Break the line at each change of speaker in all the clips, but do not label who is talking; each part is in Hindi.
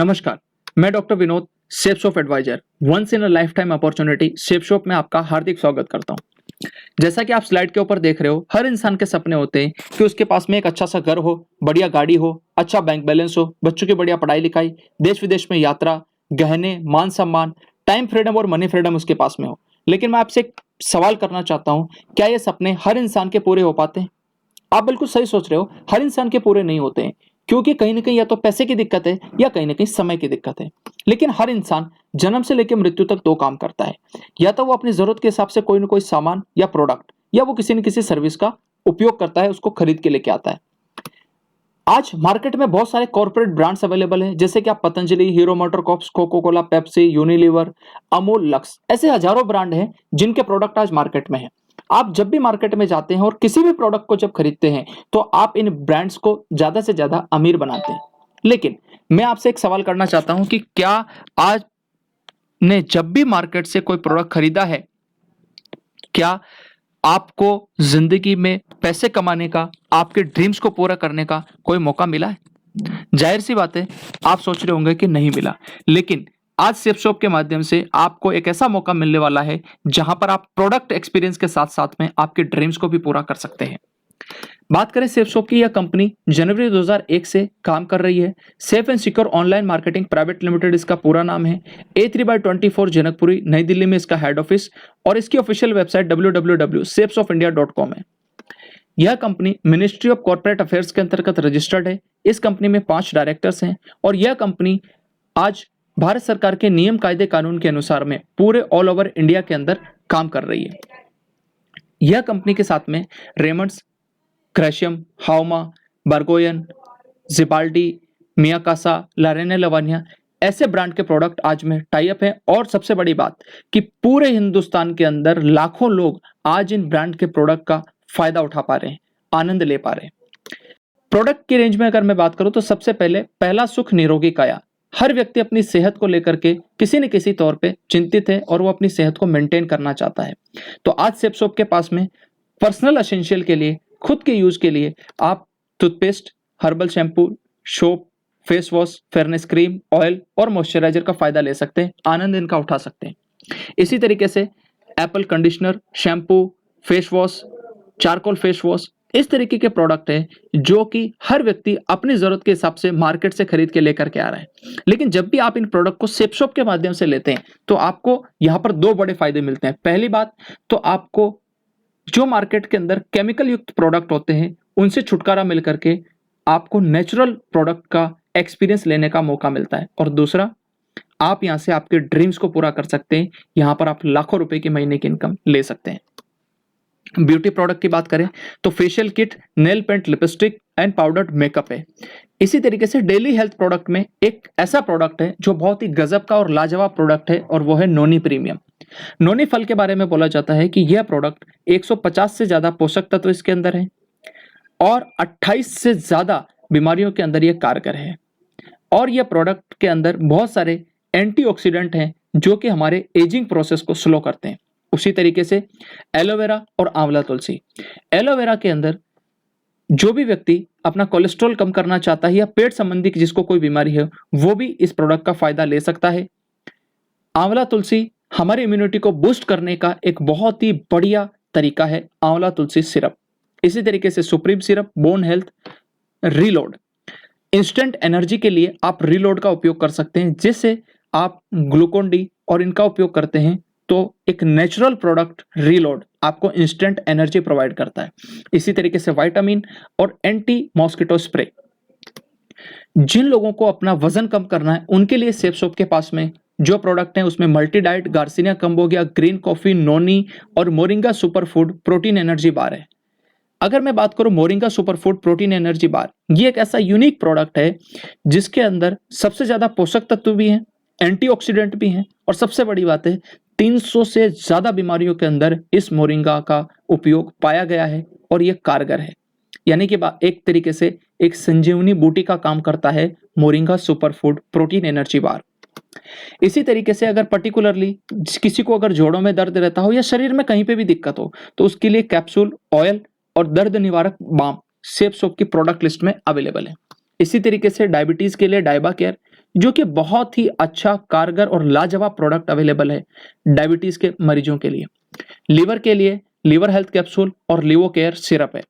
नमस्कार, मैं doctor Vinod, Safe Shop adviser, once in a life time opportunity Safe Shop में आपका हार्दिक स्वागत करता हूं। जैसा कि आप स्लाइड के ऊपर देख रहे हो, हर इंसान के सपने होते हैं कि उसके पास में एक अच्छा सा घर हो, बढ़िया गाड़ी हो, अच्छा बैंक बैलेंस हो, बच्चों की बढ़िया पढ़ाई लिखाई, देश विदेश में यात्रा, गहने, मान सम्मान, टाइम फ्रीडम और मनी फ्रीडम उसके पास में हो। लेकिन मैं आपसे एक सवाल करना चाहता हूँ, क्या ये सपने हर इंसान के पूरे हो पाते हैं? आप बिल्कुल सही सोच रहे हो, हर इंसान के पूरे नहीं होते हैं, क्योंकि कहीं ना कहीं या तो पैसे की दिक्कत है या कहीं ना कहीं समय की दिक्कत है। लेकिन हर इंसान जन्म से लेकर मृत्यु तक दो काम करता है, या तो वो अपनी जरूरत के हिसाब से कोई ना कोई सामान या प्रोडक्ट या वो किसी न किसी सर्विस का उपयोग करता है, उसको खरीद के लेके आता है। आज मार्केट में बहुत सारे कॉर्पोरेट ब्रांड्स अवेलेबल हैं, जैसे कि आप Patanjali, Hero MotoCorps, Coca Cola, Pepsi, Unilever, Amul, Lux, ऐसे हजारों ब्रांड हैं जिनके प्रोडक्ट आज मार्केट में हैं। आप जब भी मार्केट में जाते हैं और किसी भी प्रोडक्ट को जब खरीदते हैं तो आप इन ब्रांड्स को ज्यादा से ज्यादा अमीर बनाते हैं। लेकिन मैं आपसे एक सवाल करना चाहता हूं कि क्या आज ने जब भी मार्केट से कोई प्रोडक्ट खरीदा है, क्या आपको जिंदगी में पैसे कमाने का, आपके ड्रीम्स को पूरा करने का कोई मौका मिला है? जाहिर सी बात है, आप सोच रहे होंगे कि नहीं मिला। लेकिन आज सेफ शॉप के माध्यम से आपको एक ऐसा मौका मिलने वाला है जहां पर आप प्रोडक्ट एक्सपीरियंस के साथ साथ में आपके ड्रीम्स को भी पूरा कर सकते हैं। बात करें सेफ शॉप की, यह कंपनी जनवरी 2001 से काम कर रही है। Safe and secure online marketing private limited इसका पूरा नाम है। A3/24 जनकपुरी, नई दिल्ली में इसका हेड ऑफिस और इसकी ऑफिशियल वेबसाइट www.safeshopindia.com है। यह company ministry of corporate affairs के अंतर्गत रजिस्टर्ड है। इस कंपनी में 5 डायरेक्टर्स हैं और यह कंपनी आज भारत सरकार के नियम कायदे कानून के अनुसार में पूरे ऑल ओवर इंडिया के अंदर काम कर रही है। यह कंपनी के साथ में रेमंड्स, क्रैशियम, हाउमा, बर्गोयन, जिबाल्डी, मियाकासा, लारेने लवानिया ऐसे ब्रांड के प्रोडक्ट आज में टाई अप है। और सबसे बड़ी बात कि पूरे हिंदुस्तान के अंदर लाखों लोग आज इन ब्रांड के प्रोडक्ट का फायदा उठा पा रहे हैं, आनंद ले पा रहे हैं। प्रोडक्ट की रेंज में अगर मैं बात करूं तो सबसे पहले पहला सुख निरोगी काया। हर व्यक्ति अपनी सेहत को लेकर के किसी न किसी तौर पे चिंतित है और वो अपनी सेहत को मेंटेन करना चाहता है। तो आज सेफ शॉप के पास में पर्सनल एसेंशियल के लिए, खुद के यूज के लिए आप toothpaste, herbal shampoo, soap, face wash, fairness cream, oil और मॉइस्चराइजर का फायदा ले सकते हैं, आनंद इनका उठा सकते हैं। इसी तरीके से Apple conditioner, shampoo, face wash, charcoal face wash, इस तरीके के प्रोडक्ट है जो कि हर व्यक्ति अपनी जरूरत के हिसाब से मार्केट से खरीद के लेकर के आ रहा है। लेकिन जब भी आप इन प्रोडक्ट को सेफ शॉप के माध्यम से लेते हैं तो आपको यहां पर 2 बड़े फायदे मिलते हैं। पहली बात तो आपको जो मार्केट के अंदर केमिकल युक्त प्रोडक्ट होते हैं उनसे छुटकारा मिल करके आपको नेचुरल प्रोडक्ट का एक्सपीरियंस लेने का मौका मिलता है। और दूसरा, आप यहां से आपके ड्रीम्स को पूरा कर सकते हैं। यहां पर आप लाखों रुपए की महीने की इनकम ले सकते हैं। ब्यूटी प्रोडक्ट की बात करें तो facial kit, nail paint, lipstick and powdered makeup है। इसी तरीके से डेली हेल्थ प्रोडक्ट में एक ऐसा प्रोडक्ट है जो बहुत ही गजब का और लाजवाब प्रोडक्ट है और वो है नोनी प्रीमियम। नोनी फल के बारे में बोला जाता है कि यह प्रोडक्ट 150 से ज्यादा पोषक तत्व इसके अंदर है और 28 से ज्यादा बीमारियों के अंदर यह कारगर है। और यह प्रोडक्ट के अंदर बहुत सारे एंटीऑक्सीडेंट हैं जो कि हमारे एजिंग प्रोसेस को स्लो करते हैं। उसी तरीके से एलोवेरा और आंवला तुलसी। एलोवेरा के अंदर जो भी व्यक्ति अपना कोलेस्ट्रॉल कम करना चाहता है या पेट संबंधी जिसको कोई बीमारी है वो भी इस प्रोडक्ट का फायदा ले सकता है। आंवला तुलसी हमारी इम्यूनिटी को बूस्ट करने का एक बहुत ही बढ़िया तरीका है, आंवला तुलसी सिरप। इसी तरीके से supreme syrup, bone health, reload, instant energy के लिए आप रीलोड का उपयोग कर सकते हैं, जिससे आप ग्लूकोन डी और इनका उपयोग करते हैं तो एक नेचुरल प्रोडक्ट रीलोड आपको इंस्टेंट एनर्जी प्रोवाइड करता है। इसी तरीके से विटामिन और एंटी मॉस्किटो स्प्रे। जिन लोगों को अपना वजन कम करना है उनके लिए सेफ शॉप के पास में जो प्रोडक्ट हैं उसमें multi diet, garcinia cambogia, green coffee, noni और moringa super food protein energy bar है। अगर मैं बात करूं moringa super food protein energy bar, ये एक ऐसा यूनिक प्रोडक्ट है जिसके अंदर सबसे ज्यादा पोषक तत्व भी हैं, एंटीऑक्सीडेंट भी हैं और सबसे बड़ी बात है 300 से ज्यादा बीमारियों के अंदर इस मोरिंगा का उपयोग पाया गया है और ये कारगर है। यानी कि एक तरीके से एक संजीवनी बूटी का काम करता है moringa super food protein energy बार। इसी तरीके से अगर पर्टिकुलरली किसी को अगर जोड़ों में दर्द रहता हो या शरीर में कहीं पे भी दिक्कत हो तो उसके लिए कैप्सूल, ऑयल और दर्द निवारक बाम सेफ शॉप की प्रोडक्ट लिस्ट में अवेलेबल है। इसी तरीके से डायबिटीज के लिए डायबा केयर, जो कि बहुत ही अच्छा, कारगर और लाजवाब प्रोडक्ट अवेलेबल है डायबिटीज के मरीजों के लिए। लीवर के लिए लीवर हेल्थ कैप्सूल और लिवो केयर सिरप है।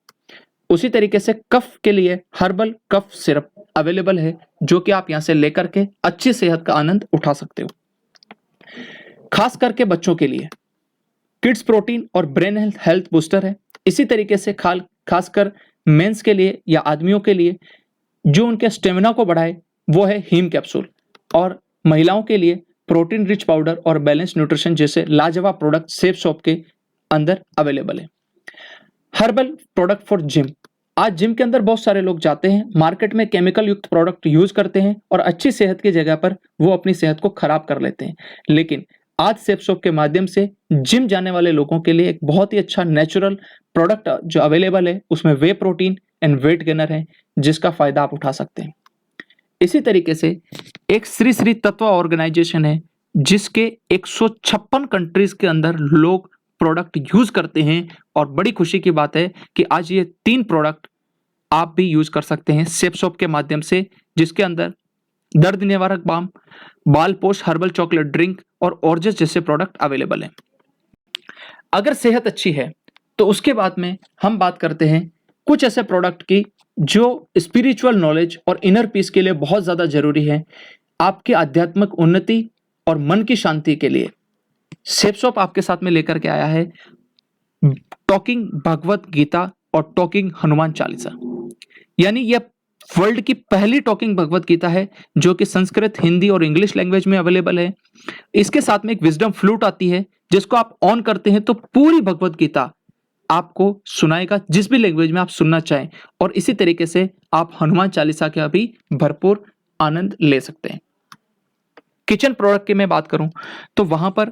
उसी तरीके से कफ के लिए हर्बल कफ सिरप अवेलेबल है, जो कि आप यहां से लेकर के अच्छी सेहत का आनंद उठा सकते हो। खास करके बच्चों के लिए किड्स प्रोटीन और ब्रेन हेल्थ बूस्टर है। इसी तरीके से खासकर मेंस के लिए या आदमियों के लिए जो उनके स्टेमिना को बढ़ाए वो है हीम कैप्सूल, और महिलाओं के लिए प्रोटीन रिच पाउडर और बैलेंस न्यूट्रिशन जैसे लाजवाब प्रोडक्ट सेफ शॉप के अंदर अवेलेबल है। Herbal product for gym. आज जिम के अंदर बहुत सारे लोग जाते हैं, मार्केट में केमिकल युक्त प्रोडक्ट यूज करते हैं और अच्छी सेहत की जगह पर वो अपनी सेहत को खराब कर लेते हैं। लेकिन आज सेफ शॉप के माध्यम से जिम जाने वाले लोगों के लिए एक बहुत ही अच्छा नेचुरल प्रोडक्ट जो अवेलेबल है, उसमें वे प्रोटीन एंड वेट गेनर है, जिसका फायदा आप उठा सकते हैं। इसी तरीके से एक श्री श्री तत्व ऑर्गेनाइजेशन है, जिसके 156 कंट्रीज के अंदर लोग प्रोडक्ट यूज करते हैं, और बड़ी खुशी की बात है कि आज ये 3 प्रोडक्ट आप भी यूज कर सकते हैं सेफ शॉप के माध्यम से, जिसके अंदर दर्द निवारक बाम, बाल पोष हर्बल चॉकलेट ड्रिंक और ऑर्जेस जैसे प्रोडक्ट अवेलेबल हैं। अगर सेहत अच्छी है तो उसके बाद में हम बात करते हैं कुछ ऐसे प्रोडक्ट की जो स्पिरिचुअल नॉलेज और इनर पीस के लिए बहुत ज्यादा जरूरी है, आपकी आध्यात्मिक उन्नति और मन की शांति के लिए। सेफ शॉप आपके साथ में लेकर के आया है टॉकिंग भगवत गीता और टॉकिंग हनुमान चालीसा, यानी यह वर्ल्ड की पहली टॉकिंग भगवत गीता है जो कि संस्कृत, हिंदी और इंग्लिश लैंग्वेज में अवेलेबल है। इसके साथ में एक विजडम फ्लूट आती है, जिसको आप ऑन करते हैं तो पूरी भगवत गीता आपको सुनाएगा जिस भी लैंग्वेज में आप सुनना चाहें, और इसी तरीके से आप हनुमान चालीसा का भी भरपूर आनंद ले सकते हैं। किचन प्रोडक्ट की मैं बात करूं तो वहां पर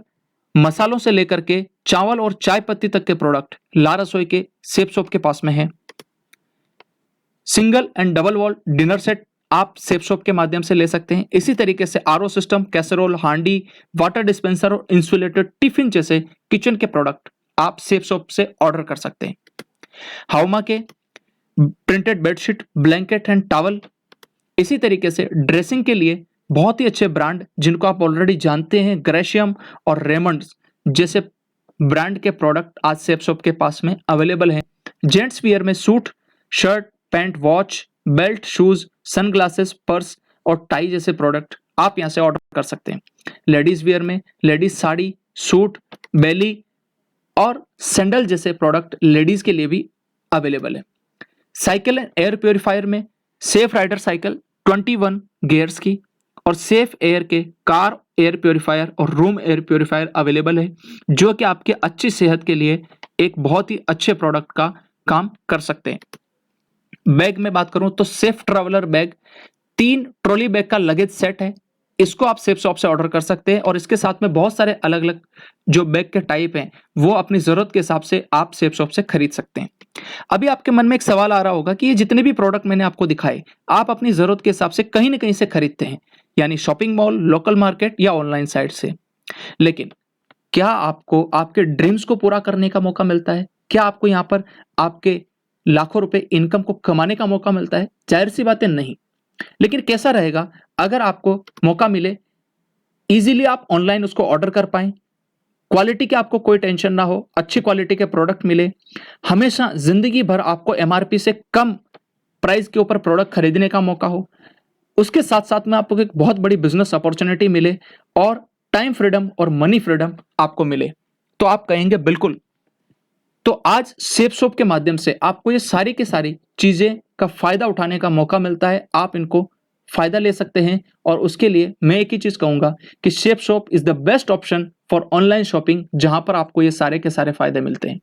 मसालों से लेकर के चावल और चाय पत्ती तक के प्रोडक्ट ला रसोई के सेफ शॉप के पास में है। Single and double wall dinner set आप सेफ शॉप के माध्यम से ले सकते हैं। इसी तरीके से आरओ सिस्टम, कैसरोल, हांडी, वाटर डिस्पेंसर और इंसुलेटेड टिफिन जैसे किचन के प्रोडक्ट आप सेफ शॉप से ऑर्डर कर सकते हैं। हाउमा के printed bedsheet, blanket and towel. इसी तरीके से ड्रेसिंग के लिए बहुत ही अच्छे ब्रांड जिनको आप ऑलरेडी जानते हैं, ग्रेशियम और रेमंड्स जैसे ब्रांड के प्रोडक्ट आज सेफ शॉप के पास में अवेलेबल हैं। जेंट्स वियर में suit, shirt, pant, watch, belt, shoes, sunglasses, purse और टाई जैसे प्रोडक्ट आप यहां से ऑर्डर कर सकते हैं। लेडीज वियर में लेडीज साड़ी, सूट, बेली और सैंडल जैसे प्रोडक्ट लेडीज के लिए भी अवेलेबल है। साइकिल एंड एयर प्योरीफायर में सेफ राइडर साइकिल 21 गियर्स की और सेफ एयर के कार एयर प्योरीफायर और रूम एयर प्योरीफायर अवेलेबल है, जो कि आपके अच्छी सेहत के लिए एक बहुत ही अच्छे प्रोडक्ट का काम कर सकते हैं। बैग में बात करूं तो safe traveller bag 3 trolley bag का लगेज सेट है, इसको आप सेफ शॉप से ऑर्डर कर सकते हैं, और इसके साथ में बहुत सारे अलग अलग जो बैग के टाइप हैं वो अपनी जरूरत के हिसाब से आप सेफ शॉप से खरीद सकते हैं। अभी आपके मन में एक सवाल आ रहा होगा कि ये जितने भी प्रोडक्ट मैंने आपको दिखाए आप अपनी जरूरत के हिसाब से कहीं ना कहीं से खरीदते हैं, यानी शॉपिंग मॉल, लोकल मार्केट या ऑनलाइन साइट से। लेकिन क्या आपको आपके ड्रीम्स को पूरा करने का मौका मिलता है? क्या आपको यहाँ पर आपके लाखों रुपए इनकम को कमाने का मौका मिलता है? जाहिर सी बात है नहीं। लेकिन कैसा रहेगा अगर आपको मौका मिले, इजीली आप ऑनलाइन उसको ऑर्डर कर पाएं, क्वालिटी की आपको कोई टेंशन ना हो, अच्छी क्वालिटी के प्रोडक्ट मिले, हमेशा जिंदगी भर आपको एमआरपी से कम प्राइस के ऊपर प्रोडक्ट खरीदने का मौका हो, उसके साथ साथ में आपको एक बहुत बड़ी बिजनेस अपॉर्चुनिटी मिले और टाइम फ्रीडम और मनी फ्रीडम आपको मिले, तो आप कहेंगे बिल्कुल। तो आज सेफ शॉप के माध्यम से आपको ये सारी की सारी चीजें का फायदा उठाने का मौका मिलता है, आप इनको फायदा ले सकते हैं। और उसके लिए मैं एक ही चीज कहूंगा कि safe shop is the best option for online shopping, जहां पर आपको ये सारे के सारे फायदे मिलते हैं।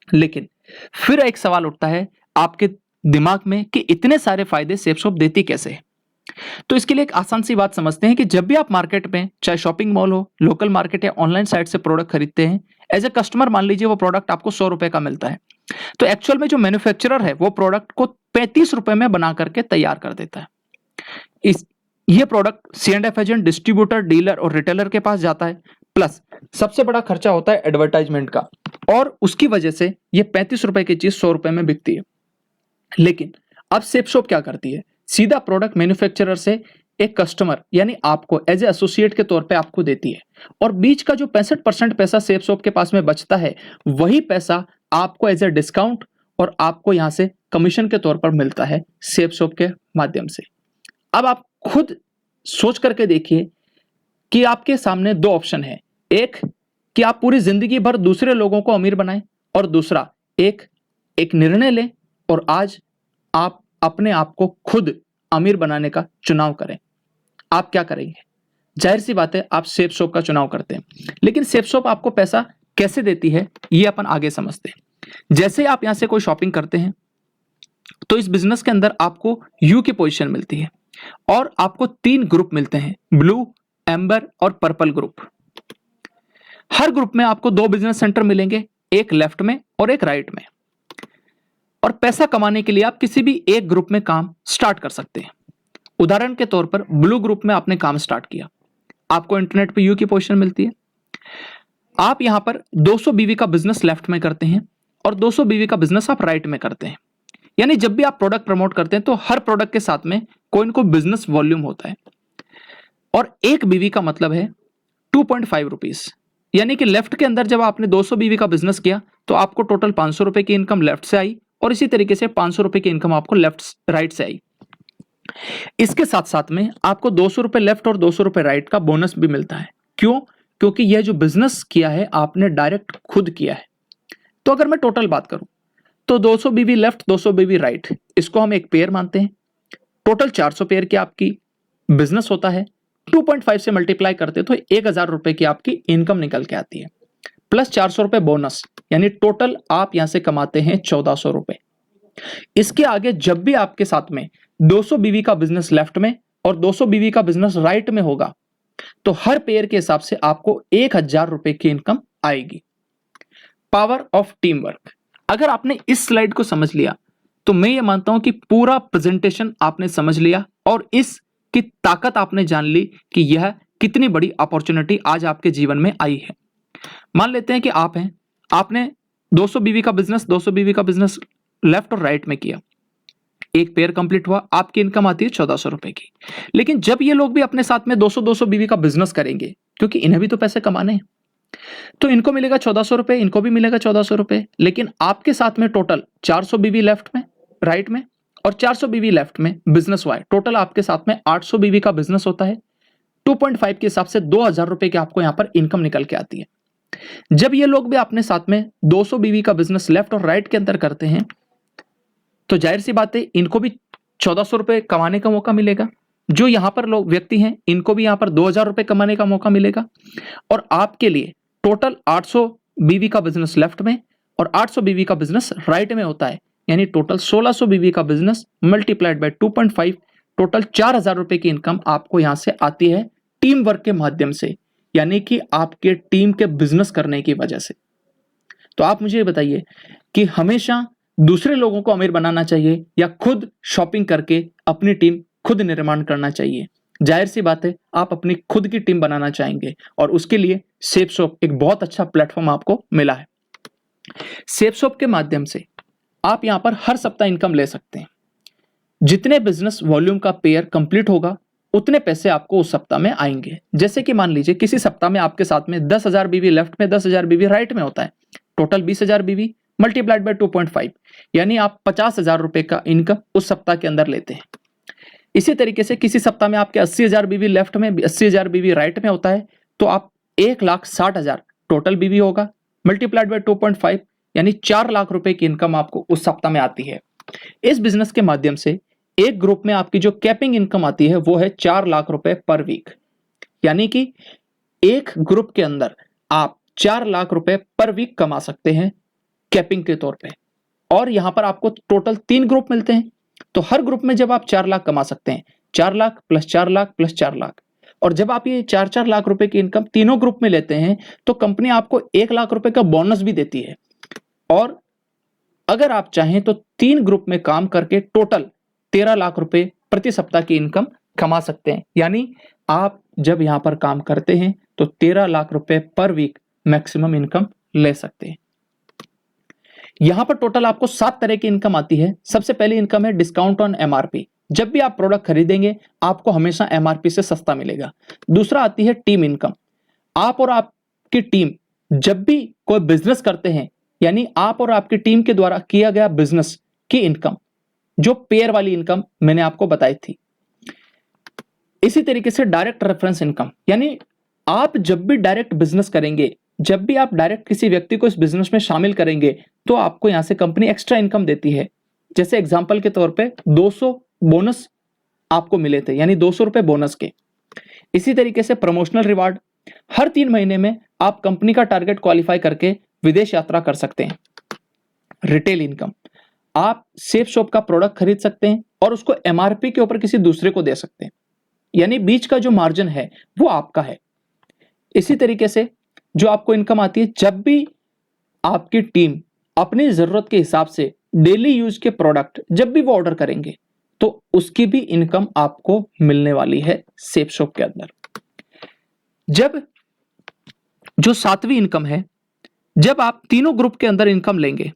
लेकिन फिर एक सवाल उठता है आपके दिमाग में कि इतने सारे फायदे सेफ शॉप देती कैसे है? तो इसके लिए एक आसान सी बात समझते हैं कि जब भी आप मार्केट में, चाहे शॉपिंग मॉल हो, लोकल मार्केट या ऑनलाइन साइट से प्रोडक्ट खरीदते हैं, एज ए कस्टमर मान लीजिए वो प्रोडक्ट आपको 100 रुपए का मिलता है, तो एक्चुअल में जो मैन्युफैक्चरर है वो प्रोडक्ट को 35 रुपए में बना करके तैयार कर देता है। ये product C&F agent, distributor, dealer और रिटेलर के पास जाता है, प्लस सबसे बड़ा खर्चा होता है एडवर्टाइजमेंट का, और उसकी वजह से ये 35 रुपए की चीज 100 रुपए में बिकती है। लेकिन अब सेफ शॉप क्या करती है? सीधा प्रोडक्ट मैन्युफैक्चरर से एक कस्टमर यानी आपको एज ए एसोसिएट के तौर पे आपको देती है, और बीच का जो 65% पैसा सेफसॉफ्ट के पास में बचता है वही पैसा आपको एज ए डिस्काउंट और आपको यहां से कमीशन के तौर पर मिलता है सेफसॉफ्ट के माध्यम से। अब आप खुद सोच करके देखिए कि आपके सामने दो ऑप्शन है, एक कि आप पूरी जिंदगी भर दूसरे लोगों को अमीर बनाएं, और दूसरा एक निर्णय लें और आज आप अपने आप को खुद अमीर बनाने का चुनाव करें। आप क्या करेंगे? जाहिर सी बात है आप सेफसॉफ्ट का चुनाव करते हैं, लेकिन सेफसॉफ्ट आपको पैसा कैसे देती है ये अपन आगे समझते हैं। जैसे आप यहां से कोई शॉपिंग करते हैं तो इस बिजनेस के अंदर आपको यू की पोजीशन मिलती है और आपको 3 ग्रुप मिलते हैं, ब्लू, एम्बर और पर्पल ग्रुप। हर ग्रुप में आपको 2 बिजनेस सेंटर मिलेंगे, एक लेफ्ट में और एक राइट में। और पैसा कमाने के लिए आप किसी भी एक ग्रुप में काम स्टार्ट कर सकते हैं। उदाहरण के तौर पर ब्लू ग्रुप में आपने काम स्टार्ट किया, आपको इंटरनेट पे यू की पोजीशन मिलती है। आप यहां पर 200 बीवी का बिजनेस लेफ्ट में करते हैं और 200 बीवी का बिजनेस आप राइट में करते हैं। यानी जब भी आप प्रोडक्ट प्रमोट करते हैं तो हर प्रोडक्ट के साथ में कोई ना कोई बिजनेस वॉल्यूम होता है, और एक बीवी का मतलब है 2.5 रुपीज। यानी कि लेफ्ट के अंदर जब आपने 200 बीवी का बिजनेस किया तो आपको टोटल 500 रुपए की इनकम लेफ्ट से आई, और इसी तरीके से 500 रुपए की इनकम आपको राइट से आई। इसके साथ साथ में आपको 200 रुपए लेफ्ट और 200 रुपए राइट का बोनस भी मिलता है। क्यों? क्योंकि यह जो बिजनेस किया है आपने डायरेक्ट खुद किया है। तो अगर मैं टोटल बात करूं तो 200 बीवी लेफ्ट 200 बीवी राइट, इसको हम एक पेयर मानते हैं। टोटल 400 पेयर की आपकी बिजनेस होता है, 2.5 से मल्टीप्लाई करते तो 1000 रुपए की आपकी इनकम निकल के आती है, प्लस 400 रुपए बोनस, यानी टोटल आप यहां से कमाते हैं 1400 रुपए। इसके आगे जब भी आपके साथ में 200 बीवी का बिजनेस लेफ्ट में और 200 बीवी का बिजनेस राइट में होगा तो हर पेयर के हिसाब से आपको 1000 रुपए की इनकम आएगी। Power of team work. अगर आपने इस स्लाइड को समझ लिया तो मैं ये मानता हूं कि पूरा प्रेजेंटेशन आपने समझ लिया और इसकी ताकत आपने जान ली कि यह कितनी बड़ी अपॉर्चुनिटी आज आपके जीवन में आई है। मान लेते हैं कि आप हैं, आपने 200 बीवी का बिजनेस लेफ्ट और राइट में किया, एक पेयर कंप्लीट हुआ, आपकी इनकम आती है 1400 रुपए की। लेकिन जब ये लोग भी अपने साथ में 200 बीवी का बिजनेस करेंगे, क्योंकि इन्हें भी तो पैसे कमाने हैं, तो इनको मिलेगा 1400 रुपए, इनको भी मिलेगा 1400 रुपए। लेकिन आपके साथ में टोटल 400 बीवी लेफ्ट में, राइट में, और 400 बीवी लेफ्ट में बिजनेस हुआ है। टोटल आपके साथ में 800 बीवी का बिजनेस होता है। 2.5 के हिसाब से 2000 रुपए की आपको यहां पर इनकम निकल के आती है। जब ये लोग भी अपने साथ में 200 बीवी का बिजनेस लेफ्ट और राइट के अंदर करते हैं तो जाहिर सी बात है इनको भी 1400 रुपए कमाने का मौका मिलेगा। जो यहां पर लोग व्यक्ति हैं इनको भी यहां पर 2000 रुपए कमाने का मौका मिलेगा। और आपके लिए टोटल 800 बीवी का बिजनेस लेफ्ट में और 800 बीवी का बिजनेस राइट में होता है, यानी टोटल 1600 बीवी का बिजनेस मल्टीप्लाइड बाय 2.5, टोटल 4000 रुपए की इनकम आपको यहां से आती है टीम वर्क के माध्यम से, यानी कि आपके टीम के बिजनेस करने की वजह से। तो आप मुझे बताइए कि हमेशा दूसरे लोगों को अमीर बनाना चाहिए या खुद शॉपिंग करके अपनी टीम खुद निर्माण करना चाहिए? जाहिर सी बात है आप अपनी खुद की टीम बनाना चाहेंगे और उसके लिए सेफसॉफ्ट एक बहुत अच्छा प्लेटफॉर्म आपको मिला है। सेफसॉफ्ट के माध्यम से आप यहां पर हर सप्ताह इनकम ले सकते हैं। जितने बिजनेस वॉल्यूम का पेयर कंप्लीट होगा उतने पैसे आपको उस सप्ताह में आएंगे। जैसे कि मान लीजिए किसी सप्ताह में आपके साथ में 10,000 बीवी लेफ्ट में 10,000 बीवी राइट में होता है, टोटल 20,000 बीवी मल्टीप्लाइड बाय 2.5, यानी आप 50,000 रुपए का इनकम उस सप्ताह के अंदर लेते हैं। इसी तरीके से किसी सप्ताह में आपके 80,000 बीवी लेफ्ट में 80,000 बीवी राइट में होता है तो आप 1,60,000 टोटल बीवी होगा मल्टीप्लाइड बाय 2.5, यानी 4 लाख रुपए की इनकम आपको उस सप्ताह में आती है। इस बिजनेस के माध्यम से एक ग्रुप में आपकी जो कैपिंग इनकम आती है वो है 4 लाख रुपए पर वीक, यानी कि एक ग्रुप के अंदर आप 4 लाख रुपए पर वीक कमा सकते हैं कैपिंग के तौर पे। और यहां पर आपको टोटल 3 ग्रुप मिलते हैं, तो हर ग्रुप में जब आप 4 लाख कमा सकते हैं, 4 लाख प्लस 4 लाख प्लस 4 लाख, और जब आप ये 4-4 लाख रुपए की इनकम तीनों ग्रुप में लेते हैं तो कंपनी आपको 1 लाख रुपए का बोनस भी देती है। और अगर आप चाहें तो 3 ग्रुप में काम करके टोटल 13 लाख रुपए प्रति सप्ताह की इनकम कमा सकते हैं। यानी आप जब यहां पर काम करते हैं तो 13 लाख रुपए पर वीक मैक्सिमम इनकम ले सकते हैं। यहां पर टोटल आपको 7 तरह की इनकम आती है। सबसे पहली इनकम है डिस्काउंट ऑन एमआरपी, जब भी आप प्रोडक्ट खरीदेंगे आपको हमेशा एमआरपी से सस्ता मिलेगा। दूसरा आती है टीम इनकम। आप और आपकी टीम जब भी कोई बिजनेस करते हैं, यानी आप और आपकी टीम के द्वारा किया गया बिजनेस की इनकम, जो पेयर वाली इनकम मैंने आपको बताई थी। इसी तरीके से डायरेक्ट रेफरेंस इनकम, यानी आप जब भी डायरेक्ट बिजनेस करेंगे, जब भी आप डायरेक्ट किसी व्यक्ति को इस बिजनेस में शामिल करेंगे, तो आपको यहां से कंपनी एक्स्ट्रा इनकम देती है। जैसे एग्जांपल के तौर पे 200 बोनस आपको मिले थे, यानी 200 रुपए बोनस के। इसी तरीके से प्रमोशनल रिवार्ड, हर 3 महीने में आप कंपनी का टारगेट क्वालिफाई करके विदेश यात्रा कर सकते हैं। रिटेल इनकम, आप सेफ शॉप का प्रोडक्ट खरीद सकते हैं और उसको एमआरपी के ऊपर किसी दूसरे को दे सकते हैं, यानी बीच का जो मार्जिन है वो आपका है। इसी तरीके से जो आपको इनकम आती है, जब भी आपकी टीम अपनी जरूरत के हिसाब से डेली यूज के प्रोडक्ट जब भी वो ऑर्डर करेंगे, तो उसकी भी इनकम आपको मिलने वाली है सेफ शॉप के अंदर। जब जो 7वीं इनकम है, जब आप तीनों ग्रुप के अंदर इनकम लेंगे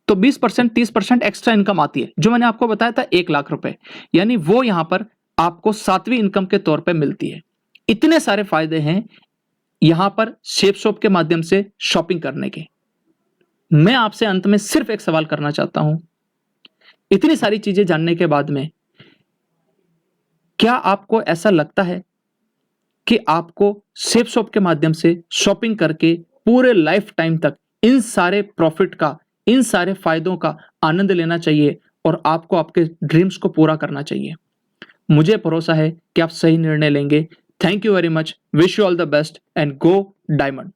तो 20% 30% एक्स्ट्रा इनकम आती है, जो मैंने आपको बताया था 1 लाख रुपए, यानी वो यहां पर आपको 7वीं इनकम के तौर पे मिलती है। इतने सारे फायदे हैं यहां पर सेफ शॉप के माध्यम से शॉपिंग करने के। मैं आपसे अंत में सिर्फ एक सवाल करना चाहता हूं, इतनी सारी चीजें जानने के बाद में क्या आपको ऐसा लगता है कि आपको सेफ शॉप के माध्यम से शॉपिंग करके पूरे लाइफ टाइम तक इन सारे प्रॉफिट का, इन सारे फायदों का आनंद लेना चाहिए और आपको आपके ड्रीम्स को पूरा करना चाहिए? मुझे भरोसा है कि आप सही निर्णय लेंगे। Thank you very much, wish you all the best and go diamond.